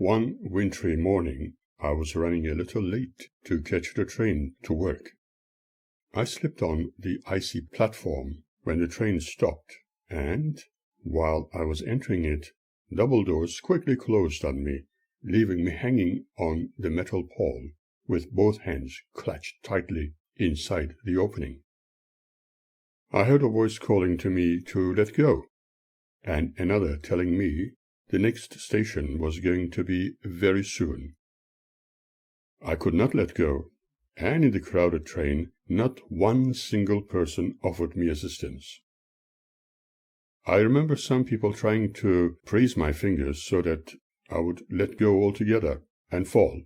One wintry morning, I was running a little late to catch the train to work. I slipped on the icy platform when the train stopped, and, while I was entering it, double doors quickly closed on me, leaving me hanging on the metal pole, with both hands clutched tightly inside the opening. I heard a voice calling to me to let go, and another telling me the next station was going to be very soon. I could not let go, and in the crowded train, not one single person offered me assistance. I remember some people trying to praise my fingers so that I would let go altogether and fall,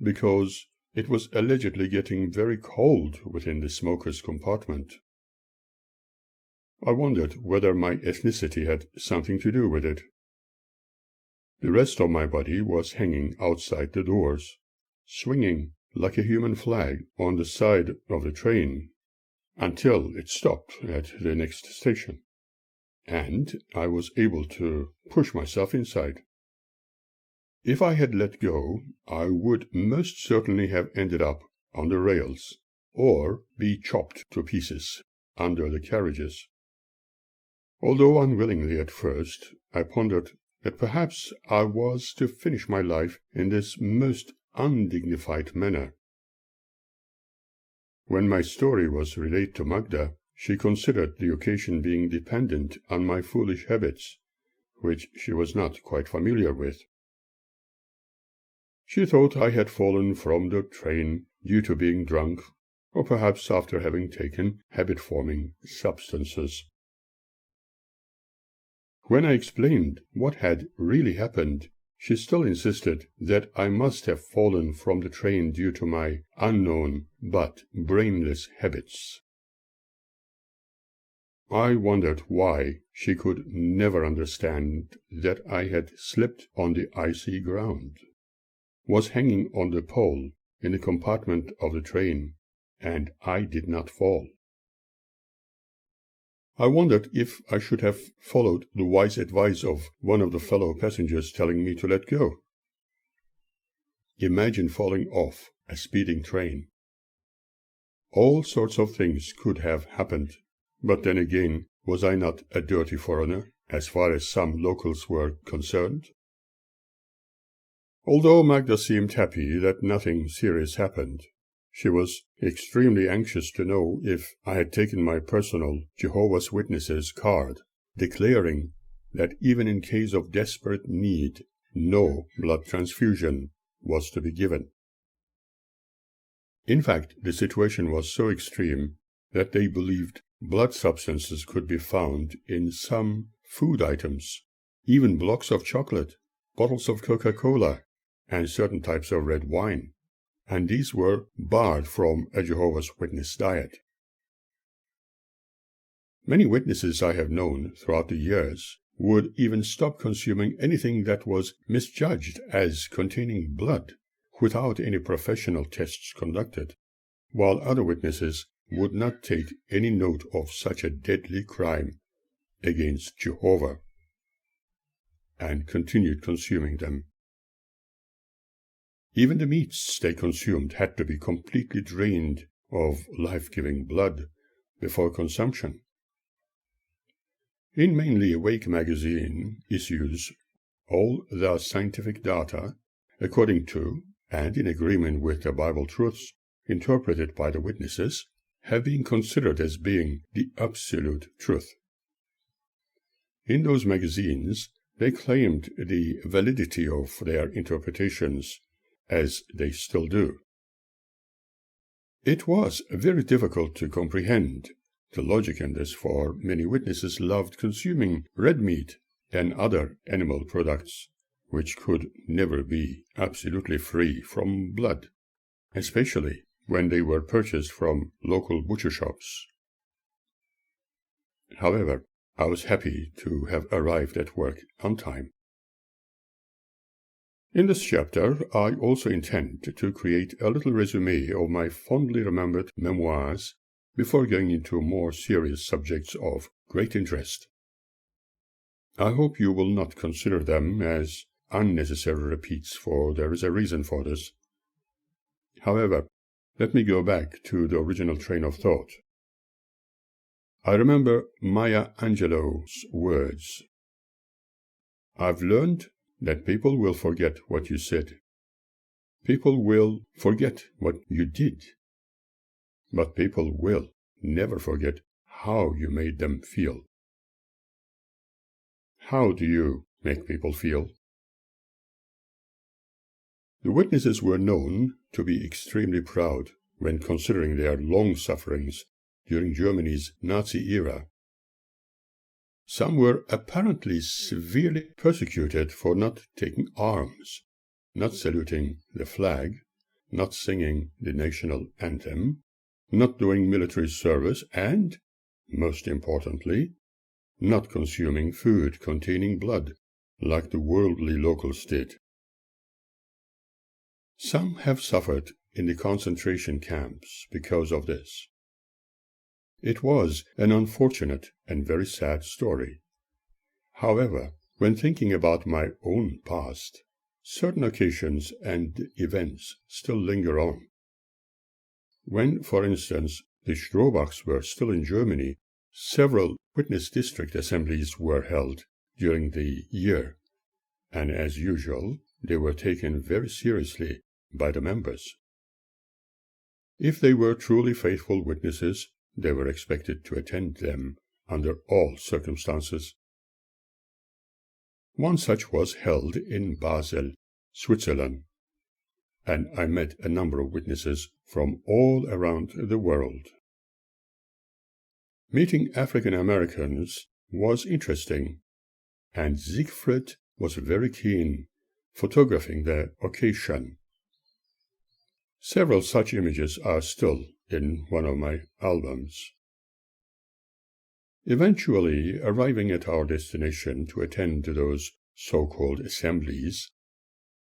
because it was allegedly getting very cold within the smoker's compartment. I wondered whether my ethnicity had something to do with it. The rest of my body was hanging outside the doors, swinging like a human flag on the side of the train, until it stopped at the next station, and I was able to push myself inside. If I had let go, I would most certainly have ended up on the rails, or be chopped to pieces under the carriages. Although unwillingly at first, I pondered that perhaps I was to finish my life in this most undignified manner. When my story was relayed to Magda, she considered the occasion being dependent on my foolish habits, which she was not quite familiar with. She thought I had fallen from the train due to being drunk, or perhaps after having taken habit-forming substances. When I explained what had really happened, she still insisted that I must have fallen from the train due to my unknown but brainless habits. I wondered why she could never understand that I had slipped on the icy ground, was hanging on the pole in the compartment of the train, and I did not fall. I wondered if I should have followed the wise advice of one of the fellow passengers telling me to let go. Imagine falling off a speeding train. All sorts of things could have happened, but then again, was I not a dirty foreigner, as far as some locals were concerned? Although Magda seemed happy that nothing serious happened, she was extremely anxious to know if I had taken my personal Jehovah's Witnesses card, declaring that even in case of desperate need, no blood transfusion was to be given. In fact, the situation was so extreme that they believed blood substances could be found in some food items, even blocks of chocolate, bottles of Coca-Cola, and certain types of red wine, and these were barred from a Jehovah's Witness diet. Many witnesses I have known throughout the years would even stop consuming anything that was misjudged as containing blood without any professional tests conducted, while other witnesses would not take any note of such a deadly crime against Jehovah, and continued consuming them. Even the meats they consumed had to be completely drained of life-giving blood before consumption. In mainly Awake magazine issues, all the scientific data, according to and in agreement with the Bible truths interpreted by the witnesses, have been considered as being the absolute truth. In those magazines, they claimed the validity of their interpretations, as they still do. It was very difficult to comprehend the logic in this, for many witnesses loved consuming red meat and other animal products, which could never be absolutely free from blood, especially when they were purchased from local butcher shops. However, I was happy to have arrived at work on time. In this chapter, I also intend to create a little resume of my fondly remembered memoirs before going into more serious subjects of great interest. I hope you will not consider them as unnecessary repeats, for there is a reason for this. However, let me go back to the original train of thought. I remember Maya Angelou's words. I've learned that people will forget what you said. People will forget what you did. But people will never forget how you made them feel. How do you make people feel? The witnesses were known to be extremely proud when considering their long sufferings during Germany's Nazi era. Some were apparently severely persecuted for not taking arms, not saluting the flag, not singing the national anthem, not doing military service, and, most importantly, not consuming food containing blood, like the worldly locals did. Some have suffered in the concentration camps because of this. It was an unfortunate and very sad story. However, when thinking about my own past, certain occasions and events still linger on. When, for instance, the Strohbachs were still in Germany, several witness district assemblies were held during the year, and as usual, they were taken very seriously by the members. If they were truly faithful witnesses, they were expected to attend them under all circumstances. One such was held in Basel, Switzerland, and I met a number of witnesses from all around the world. Meeting African Americans was interesting, and Siegfried was very keen, photographing the occasion. Several such images are still in one of my albums. Eventually, arriving at our destination to attend to those so-called assemblies,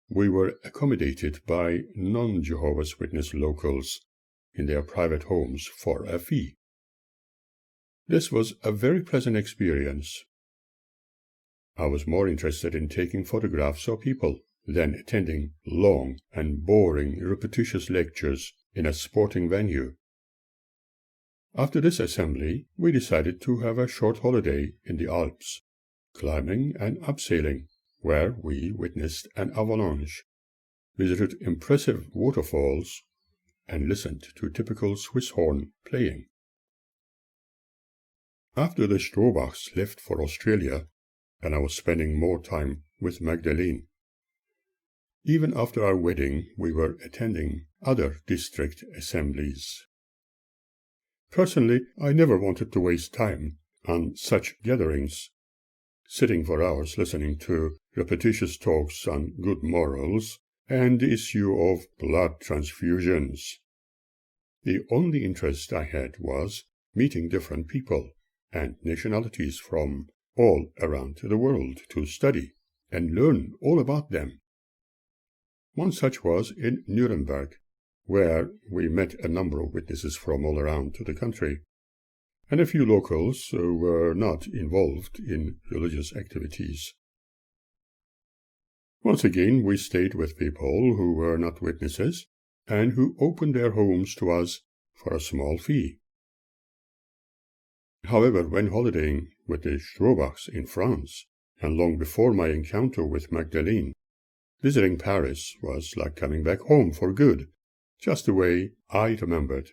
we were accommodated by non-Jehovah's Witness locals in their private homes for a fee. This was a very pleasant experience. I was more interested in taking photographs of people than attending long and boring repetitious lectures in a sporting venue. After this assembly, we decided to have a short holiday in the Alps, climbing and abseiling, where we witnessed an avalanche, visited impressive waterfalls, and listened to typical Swiss horn playing. After the Strohbachs left for Australia, and I was spending more time with Magdalene. Even after our wedding, we were attending other district assemblies. Personally, I never wanted to waste time on such gatherings, sitting for hours listening to repetitious talks on good morals and the issue of blood transfusions. The only interest I had was meeting different people and nationalities from all around the world to study and learn all about them. One such was in Nuremberg, where we met a number of witnesses from all around the country, and a few locals who were not involved in religious activities. Once again, we stayed with people who were not witnesses and who opened their homes to us for a small fee. However, when holidaying with the Strohbachs in France, and long before my encounter with Magdalene, visiting Paris was like coming back home for good, just the way I remembered.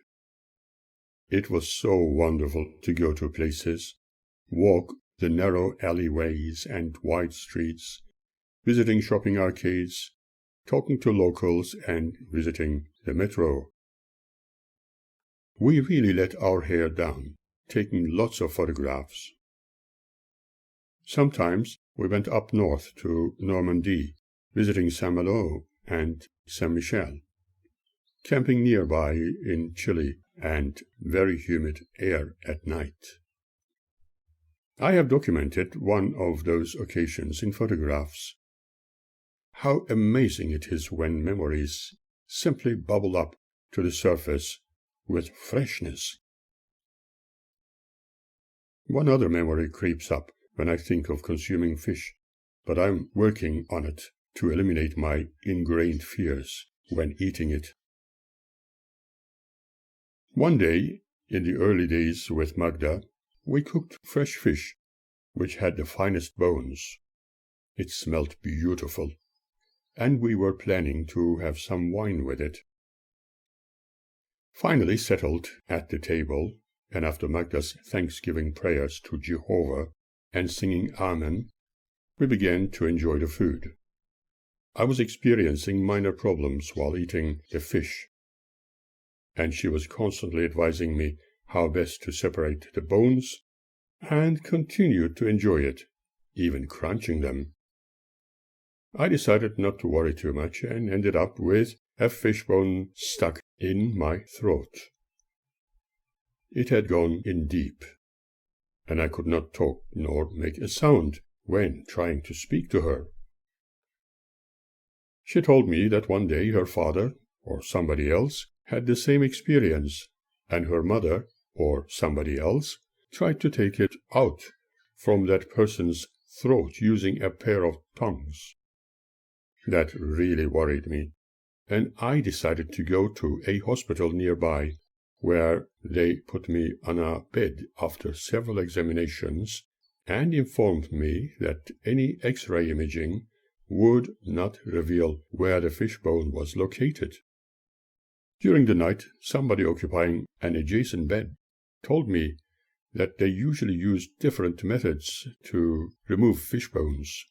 It was so wonderful to go to places, walk the narrow alleyways and wide streets, visiting shopping arcades, talking to locals, and visiting the metro. We really let our hair down, taking lots of photographs. Sometimes we went up north to Normandy, visiting Saint-Malo and Saint-Michel, camping nearby in chilly and very humid air at night. I have documented one of those occasions in photographs. How amazing it is when memories simply bubble up to the surface with freshness. One other memory creeps up when I think of consuming fish, but I'm working on it to eliminate my ingrained fears when eating it. One day, in the early days with Magda, we cooked fresh fish, which had the finest bones. It smelled beautiful, and we were planning to have some wine with it. Finally settled at the table, and after Magda's Thanksgiving prayers to Jehovah and singing Amen, we began to enjoy the food. I was experiencing minor problems while eating the fish, and she was constantly advising me how best to separate the bones and continued to enjoy it, even crunching them. I decided not to worry too much and ended up with a fishbone stuck in my throat. It had gone in deep, and I could not talk nor make a sound when trying to speak to her. She told me that one day her father, or somebody else, had the same experience, and her mother, or somebody else, tried to take it out from that person's throat using a pair of tongs. That really worried me, and I decided to go to a hospital nearby, where they put me on a bed after several examinations and informed me that any X-ray imaging would not reveal where the fishbone was located. During the night, somebody occupying an adjacent bed told me that they usually use different methods to remove fish bones.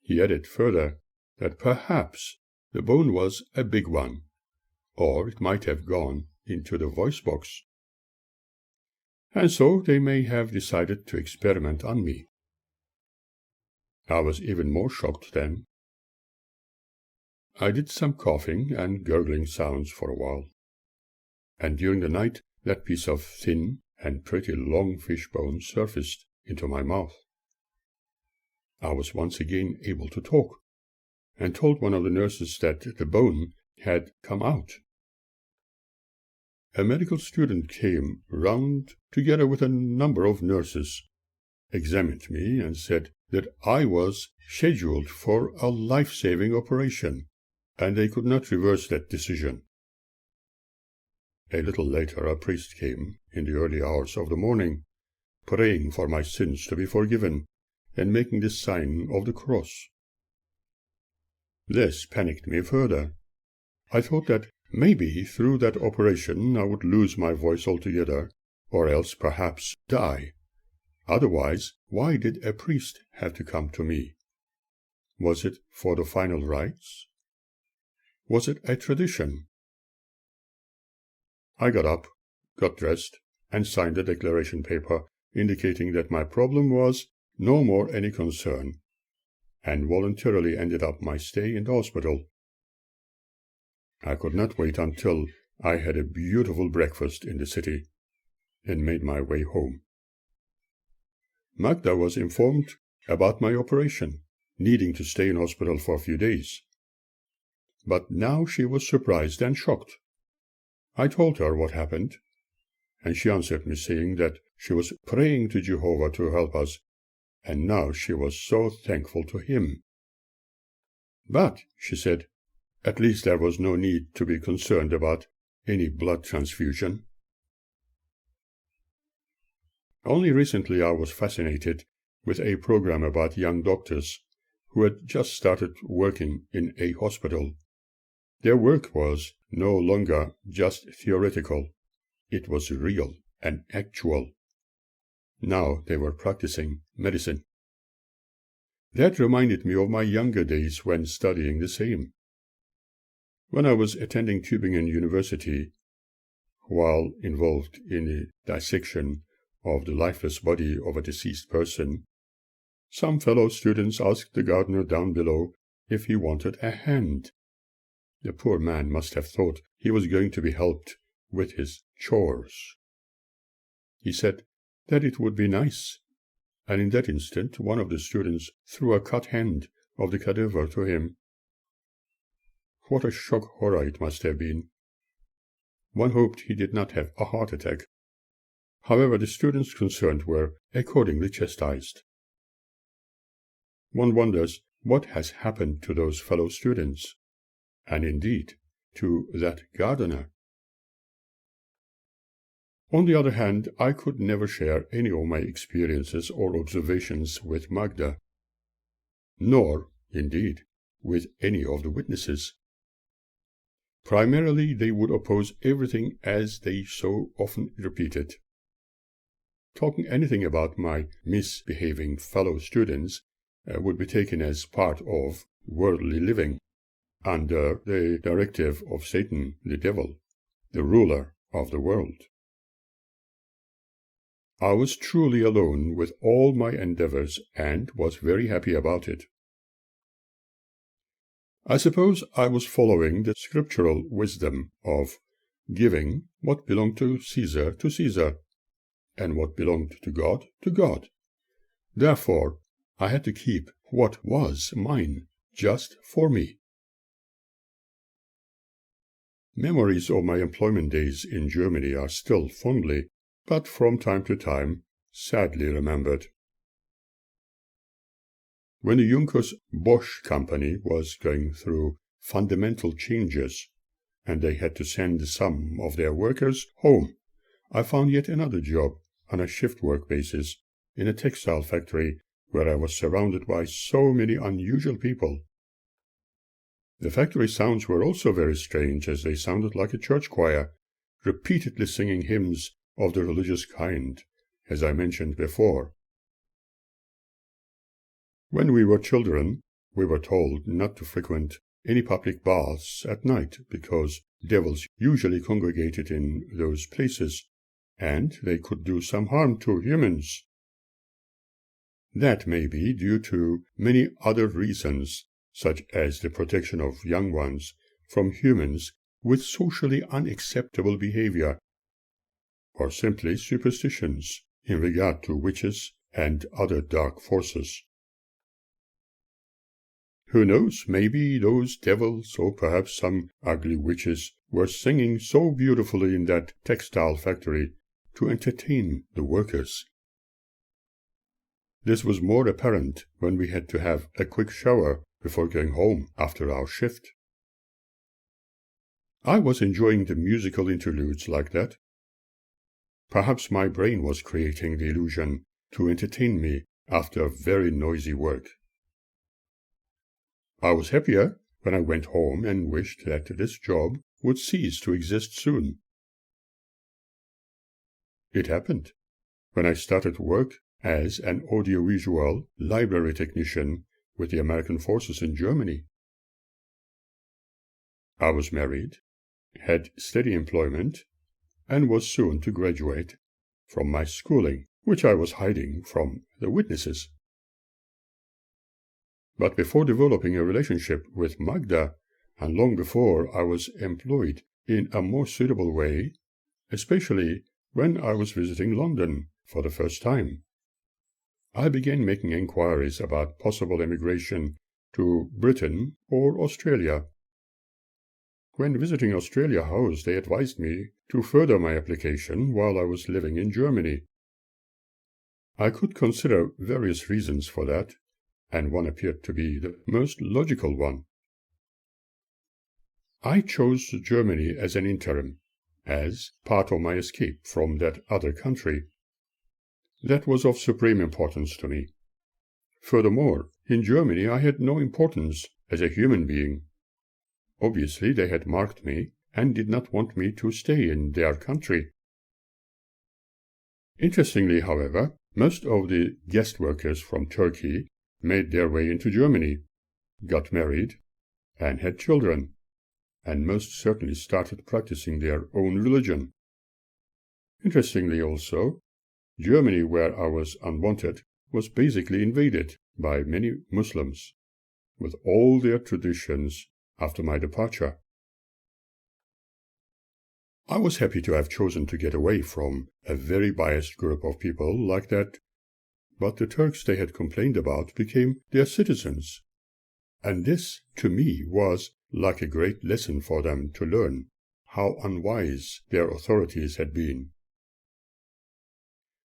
He added further that perhaps the bone was a big one, or it might have gone into the voice box. And so they may have decided to experiment on me. I was even more shocked then. I did some coughing and gurgling sounds for a while, and during the night that piece of thin and pretty long fishbone surfaced into my mouth. I was once again able to talk, and told one of the nurses that the bone had come out. A medical student came round together with a number of nurses, examined me, and said that I was scheduled for a life-saving operation, and they could not reverse that decision. A little later a priest came in the early hours of the morning, praying for my sins to be forgiven, and making the sign of the cross. This panicked me further. I thought that maybe through that operation I would lose my voice altogether, or else perhaps die. Otherwise, why did a priest have to come to me? Was it for the final rites? Was it a tradition? I got up, got dressed, and signed a declaration paper indicating that my problem was no more any concern, and voluntarily ended up my stay in the hospital. I could not wait until I had a beautiful breakfast in the city and made my way home. Magda was informed about my operation, needing to stay in hospital for a few days. But now she was surprised and shocked. I told her what happened, and she answered me saying that she was praying to Jehovah to help us, and now she was so thankful to him. But, she said, at least there was no need to be concerned about any blood transfusion. Only recently I was fascinated with a program about young doctors who had just started working in a hospital. Their work was no longer just theoretical. It was real and actual. Now they were practicing medicine. That reminded me of my younger days when studying the same. When I was attending Tübingen University, while involved in the dissection of the lifeless body of a deceased person, some fellow students asked the gardener down below if he wanted a hand. The poor man must have thought he was going to be helped with his chores. He said that it would be nice, and in that instant one of the students threw a cut hand of the cadaver to him. What a shock horror it must have been. One hoped he did not have a heart attack. However, the students concerned were accordingly chastised. one wonders what has happened to those fellow students, and indeed to that gardener. On the other hand, I could never share any of my experiences or observations with Magda, nor, indeed, with any of the witnesses. Primarily, they would oppose everything as they so often repeated. Talking anything about my misbehaving fellow students would be taken as part of worldly living, under the directive of Satan, the devil, the ruler of the world. I was truly alone with all my endeavors and was very happy about it. I suppose I was following the scriptural wisdom of giving what belonged to Caesar, and what belonged to God. Therefore, I had to keep what was mine just for me. Memories of my employment days in Germany are still fondly, but from time to time, sadly remembered. When the Junkers Bosch company was going through fundamental changes, and they had to send some of their workers home, I found yet another job on a shift work basis in a textile factory where I was surrounded by so many unusual people. The factory sounds were also very strange, as they sounded like a church choir, repeatedly singing hymns of the religious kind, as I mentioned before. When we were children, we were told not to frequent any public baths at night, because devils usually congregated in those places, and they could do some harm to humans. That may be due to many other reasons, such as the protection of young ones from humans with socially unacceptable behavior, or simply superstitions in regard to witches and other dark forces. Who knows, maybe those devils, or perhaps some ugly witches, were singing so beautifully in that textile factory to entertain the workers. This was more apparent when we had to have a quick shower before going home after our shift. I was enjoying the musical interludes like that. Perhaps my brain was creating the illusion to entertain me after very noisy work. I was happier when I went home and wished that this job would cease to exist soon. It happened when I started work as an audiovisual library technician with the American forces in Germany. I was married, had steady employment, and was soon to graduate from my schooling, which I was hiding from the witnesses. But before developing a relationship with Magda, and long before I was employed in a more suitable way, especially when I was visiting London for the first time, I began making inquiries about possible emigration to Britain or Australia. When visiting Australia House, they advised me to further my application while I was living in Germany. I could consider various reasons for that, and one appeared to be the most logical one. I chose Germany as an interim, as part of my escape from that other country. That was of supreme importance to me. Furthermore, in Germany I had no importance as a human being. Obviously they had marked me and did not want me to stay in their country. Interestingly, however, most of the guest workers from Turkey made their way into Germany, got married, and had children, and most certainly started practicing their own religion. Interestingly also, Germany, where I was unwanted, was basically invaded by many Muslims, with all their traditions after my departure. I was happy to have chosen to get away from a very biased group of people like that, but the Turks they had complained about became their citizens, and this, to me, was like a great lesson for them to learn how unwise their authorities had been.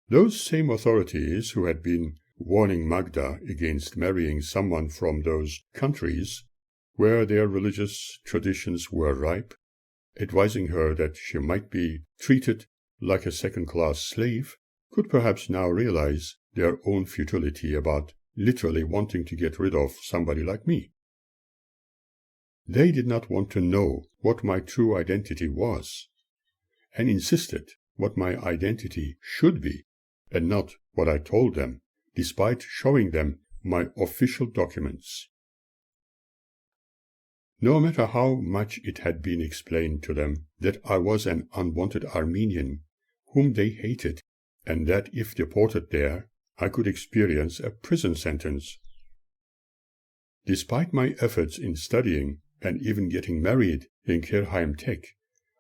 Those same authorities who had been warning Magda against marrying someone from those countries where their religious traditions were ripe, advising her that she might be treated like a second-class slave, could perhaps now realize their own futility about literally wanting to get rid of somebody like me. They did not want to know what my true identity was, and insisted what my identity should be, and not what I told them, despite showing them my official documents. No matter how much it had been explained to them that I was an unwanted Armenian whom they hated, and that if deported there, I could experience a prison sentence. Despite my efforts in studying and even getting married in Kirchheim Tech,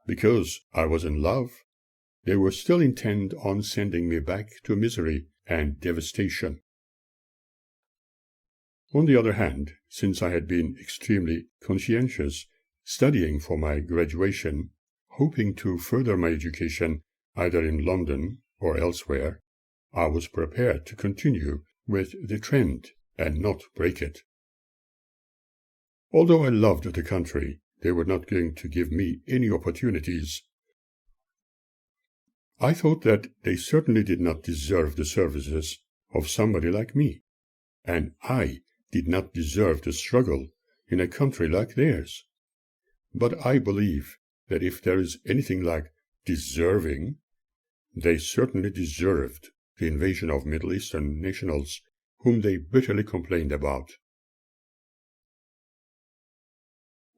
because I was in love, they were still intent on sending me back to misery and devastation. On the other hand, since I had been extremely conscientious, studying for my graduation, hoping to further my education either in London or elsewhere, I was prepared to continue with the trend and not break it. Although I loved the country, they were not going to give me any opportunities. I thought that they certainly did not deserve the services of somebody like me, and I did not deserve the struggle in a country like theirs. But I believe that if there is anything like deserving, they certainly deserved the invasion of Middle Eastern nationals whom they bitterly complained about.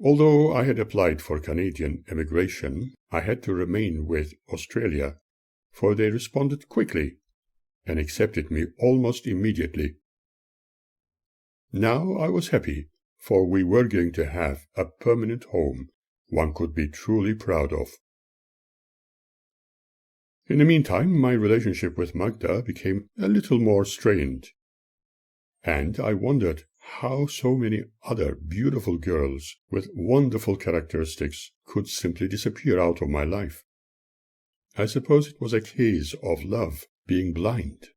Although I had applied for Canadian immigration, I had to remain with Australia, for they responded quickly and accepted me almost immediately. Now I was happy, for we were going to have a permanent home one could be truly proud of. In the meantime, my relationship with Magda became a little more strained, and I wondered how so many other beautiful girls with wonderful characteristics could simply disappear out of my life. I suppose it was a case of love being blind.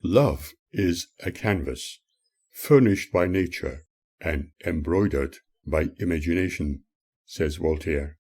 Love is a canvas, furnished by nature and embroidered by imagination, says Voltaire.